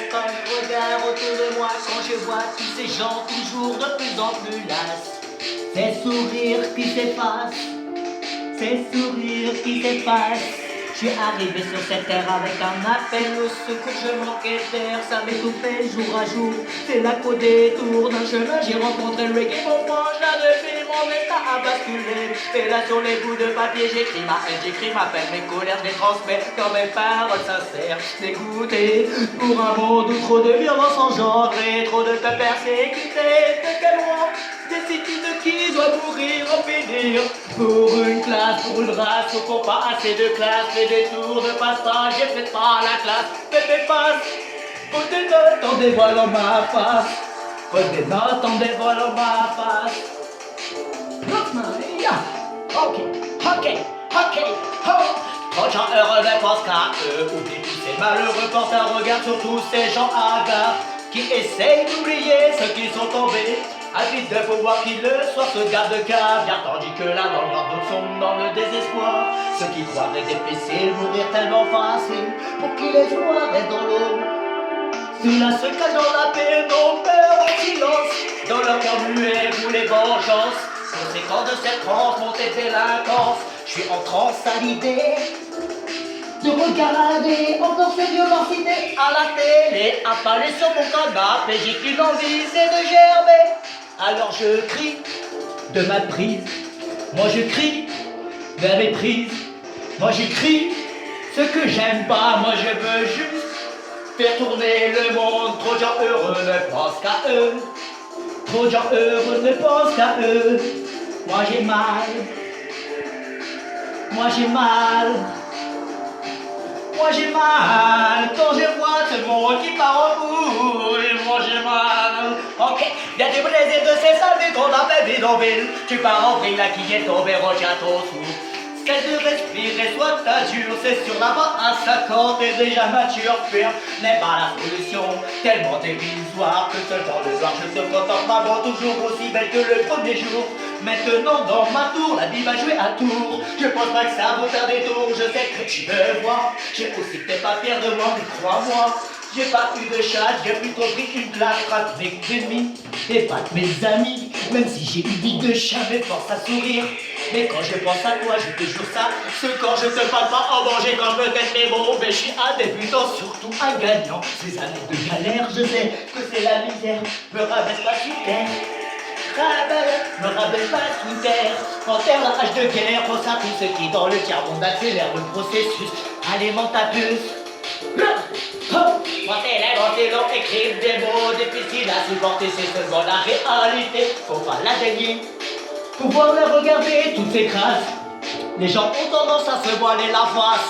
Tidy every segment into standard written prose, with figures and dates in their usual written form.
Quand je regarde autour de moi, quand je vois tous ces gens toujours de plus en plus lasses, ces sourires qui s'effacent, ces sourires qui s'effacent. Je suis arrivé sur cette terre avec un appel au secours, je manquais d'air, ça m'étouffait jour à jour. C'est là qu'au détour d'un chemin, j'ai rencontré le reggae, mon proche là depuis mon état a basculé. Et là sur les bouts de papier, j'écris ma haine, j'écris ma peine, mes colères, je les transmets comme mes paroles sincères. Dégoûté pour un monde où trop de violence engendrée, trop de peuple persécuté, de quel roi décide de qui doit mourir en finir. Pour une classe, pour une race, faut qu'on pas assez de classe. Les détours ne passent pas, j'ai fait pas la classe. Fais tes passes, faut des notes en dévoilant ma face. Faut des notes en dévoilant ma face. Ok, ok, ok, oh. Quand les gens heureux ne pensent qu'à eux, oublie tous ces malheureux, portent un regard sur tous ces gens hagards qui essayent d'oublier ceux qui sont tombés. Avides de pouvoir qui le soir se gardent de caviar, tandis que là dans le d'autres sont dans le désespoir. Ceux qui croiraient difficile, mourir tellement facile, pour qui les joies restent dans l'eau. Ceux-là se cachent dans la paix, n'ont peur en silence, dans leur cœur muet voulait vengeance. Conséquence de cette transe, montée de délinquance, je suis en transe à l'idée de regarder encore ces violences idées à la télé, appalé sur mon canapé, j'ai qu'une envie, c'est de gerber. Alors je crie de ma prise, moi je crie vers les prises, moi je crie ce que j'aime pas, moi je veux juste faire tourner le monde. Trop de gens heureux ne pensent qu'à eux, trop de gens heureux ne pensent qu'à eux. Moi j'ai mal, moi j'ai mal. Moi j'ai mal quand je vois ce monde qui part en bouille. Moi j'ai mal. Ok, y'a du plaisir de ces salles qu'on appelle bidonville. Tu pars en vrille, là qui est tombé, retiens ton souffle. Cesse de respirer, soit t'assure, c'est sur la bas à 50 et déjà mature, pur n'est pas la solution, tellement dérisoire que seul dans le noir je te contente ma voix toujours aussi belle que le premier jour. Maintenant dans ma tour, la vie va jouer à tour. Je pense pas que ça vaut faire des tours, je sais que tu me vois. J'ai aussi que t'es pas fier de moi, mais crois-moi, j'ai pas eu de chat, j'ai plutôt pris une claque, rate mes ennemis et pas de mes amis. Même si j'ai eu vie de chat, mes forces à sourire. Mais quand je pense à toi, je te jure ça, ce corps je te parle pas en danger quand je me tête mes mots. Mais je suis un débutant, surtout un gagnant. Ces années de galère, je sais que c'est la misère. Me rabaisse pas sous terre, me rabaisse pas sous terre. Enterre la hache de guerre, pense à tous ceux qui dans le tiers-monde accélèrent le processus. Alimente ta puce. Moi c'est l'invention, écrire des mots difficiles à supporter, c'est seulement la réalité, faut pas la dénier. Pouvoir les regarder, toutes ces crasses. Les gens ont tendance à se voiler la face.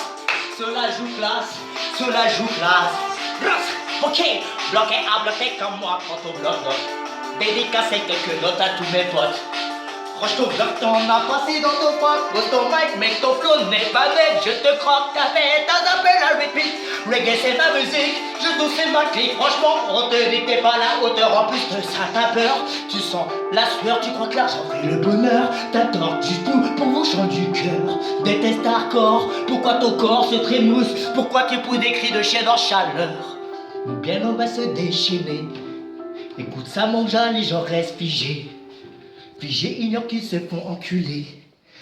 Cela joue classe, cela joue classe. Ok, bloqué à bloquer comme moi quand on bloque. Dédicacer quelques notes à tous mes potes. Roche ton bloc, t'en as passé dans ton pote. Pose ton mic, mec, ton flow n'est pas net. Je te croque ta tête, t'as appelé la repeat. Reggae c'est ma musique, je douce c'est ma clique. Franchement, on te dit que t'es pas à la hauteur. En plus de ça, t'as peur, tu sens la sueur. Tu crois que l'argent fait le bonheur. T'as tort du tout pour vos chants du cœur. Déteste hardcore, pourquoi ton corps se trémousse? Pourquoi tu pousses des cris de chien en chaleur? Ou bien on va se déchaîner. Écoute ça mon gars, les gens restent figés. Figés ignorent qu'ils se font enculer.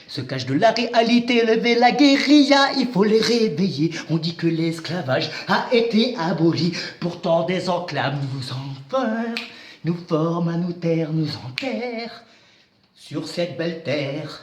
Se cachent de la réalité, lever la guérilla, il faut les réveiller. On dit que l'esclavage a été aboli. Pourtant des enclaves nous enferment, nous forment à nous taire, nous enterrent sur cette belle terre.